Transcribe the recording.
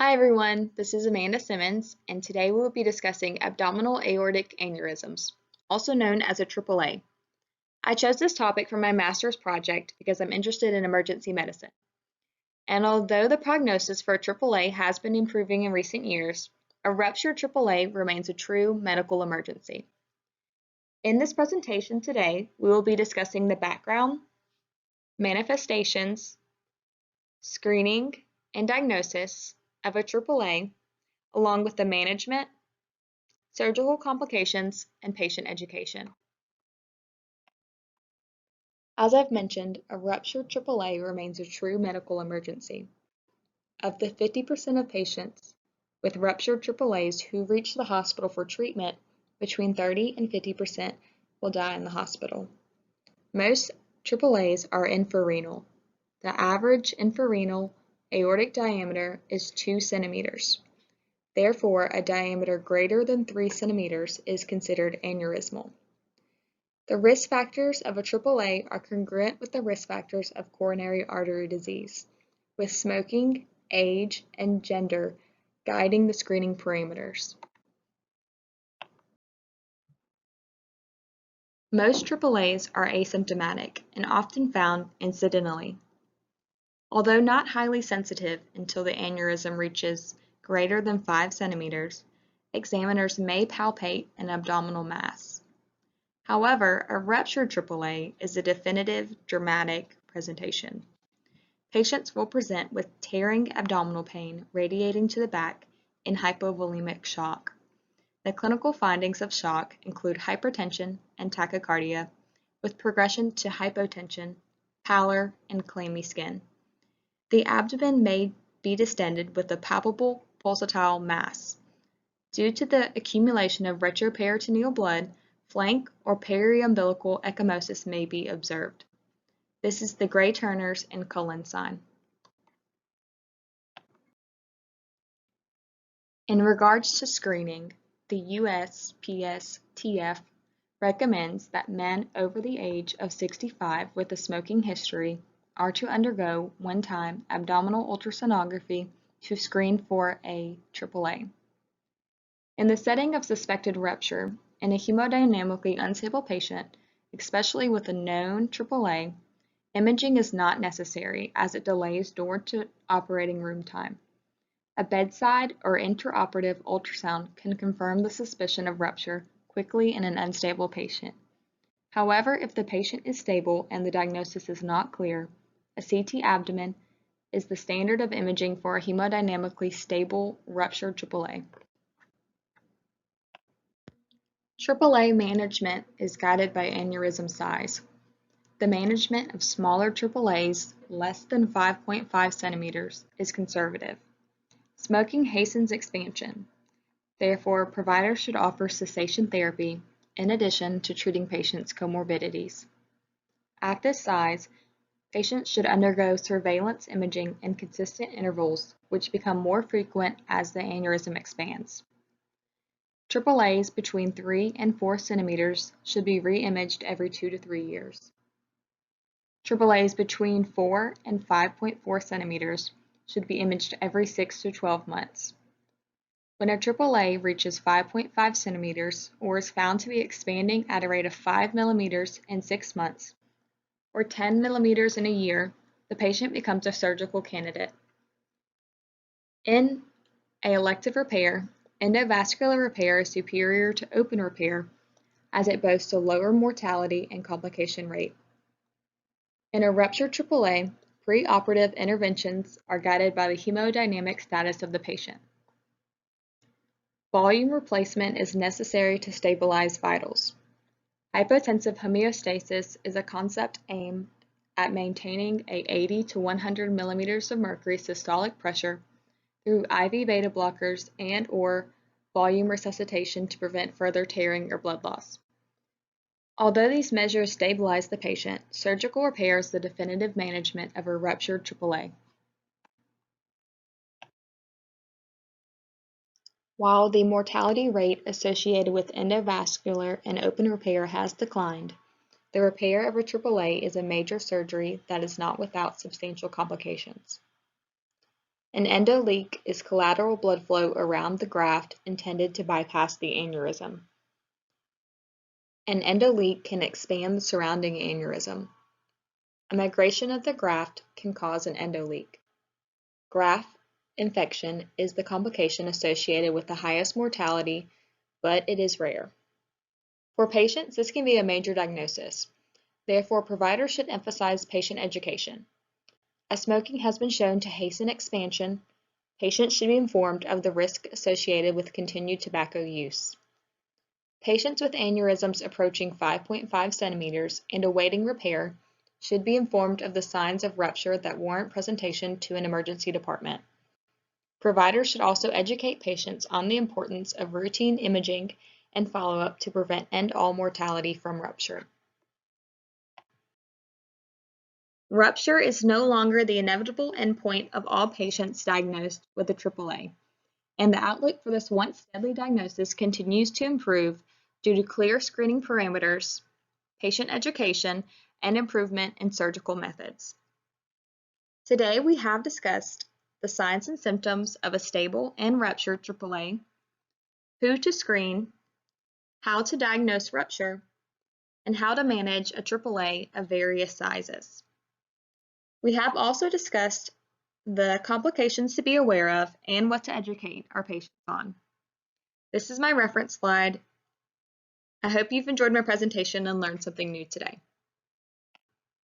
Hi everyone, this is Amanda Simmons, and today we will be discussing abdominal aortic aneurysms, also known as a AAA. I chose this topic for my master's project because I'm interested in emergency medicine. And although the prognosis for a AAA has been improving in recent years, a ruptured AAA remains a true medical emergency. In this presentation today, we will be discussing the background, manifestations, screening, and diagnosis of a AAA, along with the management, surgical complications, and patient education. As I've mentioned, a ruptured AAA remains a true medical emergency. Of the 50% of patients with ruptured AAAs who reach the hospital for treatment, between 30 and 50% will die in the hospital. Most AAAs are infrarenal. The average infrarenal aortic diameter is 2 centimeters. Therefore, a diameter greater than 3 centimeters is considered aneurysmal. The risk factors of a AAA are congruent with the risk factors of coronary artery disease, with smoking, age, and gender guiding the screening parameters. Most AAAs are asymptomatic and often found incidentally. Although not highly sensitive until the aneurysm reaches greater than 5 centimeters, examiners may palpate an abdominal mass. However, a ruptured AAA is a definitive, dramatic presentation. Patients will present with tearing abdominal pain radiating to the back in hypovolemic shock. The clinical findings of shock include hypertension and tachycardia, with progression to hypotension, pallor, and clammy skin. The abdomen may be distended with a palpable pulsatile mass. Due to the accumulation of retroperitoneal blood, flank or periumbilical ecchymosis may be observed. This is the Gray-Turner's and Cullen sign. In regards to screening, the USPSTF recommends that men over the age of 65 with a smoking history are to undergo one-time abdominal ultrasonography to screen for a AAA. In the setting of suspected rupture, in a hemodynamically unstable patient, especially with a known AAA, imaging is not necessary as it delays door to operating room time. A bedside or intraoperative ultrasound can confirm the suspicion of rupture quickly in an unstable patient. However, if the patient is stable and the diagnosis is not clear, a CT abdomen is the standard of imaging for a hemodynamically stable ruptured AAA. AAA management is guided by aneurysm size. The management of smaller AAAs, less than 5.5 centimeters, is conservative. Smoking hastens expansion. Therefore, providers should offer cessation therapy in addition to treating patients' comorbidities. At this size, patients should undergo surveillance imaging in consistent intervals, which become more frequent as the aneurysm expands. AAAs between 3 and 4 centimeters should be re-imaged every 2 to 3 years. AAAs between 4 and 5.4 centimeters should be imaged every 6 to 12 months. When a AAA reaches 5.5 centimeters or is found to be expanding at a rate of 5 millimeters in 6 months or 10 millimeters in a year, the patient becomes a surgical candidate. In an elective repair, endovascular repair is superior to open repair as it boasts a lower mortality and complication rate. In a ruptured AAA, preoperative interventions are guided by the hemodynamic status of the patient. Volume replacement is necessary to stabilize vitals. Hypotensive homeostasis is a concept aimed at maintaining a 80 to 100 millimeters of mercury systolic pressure through IV beta blockers and/or volume resuscitation to prevent further tearing or blood loss. Although these measures stabilize the patient, surgical repair is the definitive management of a ruptured AAA. While the mortality rate associated with endovascular and open repair has declined, the repair of a AAA is a major surgery that is not without substantial complications. An endoleak is collateral blood flow around the graft intended to bypass the aneurysm. An endoleak can expand the surrounding aneurysm. A migration of the graft can cause an endoleak. Graft infection is the complication associated with the highest mortality, but it is rare. For patients, this can be a major diagnosis. Therefore, providers should emphasize patient education. As smoking has been shown to hasten expansion, patients should be informed of the risk associated with continued tobacco use. Patients with aneurysms approaching 5.5 centimeters and awaiting repair should be informed of the signs of rupture that warrant presentation to an emergency department. Providers should also educate patients on the importance of routine imaging and follow-up to prevent end-all mortality from rupture. Rupture is no longer the inevitable endpoint of all patients diagnosed with a AAA, and the outlook for this once deadly diagnosis continues to improve due to clear screening parameters, patient education, and improvement in surgical methods. Today we have discussed the signs and symptoms of a stable and ruptured AAA, who to screen, how to diagnose rupture, and how to manage a AAA of various sizes. We have also discussed the complications to be aware of and what to educate our patients on. This is my reference slide. I hope you've enjoyed my presentation and learned something new today.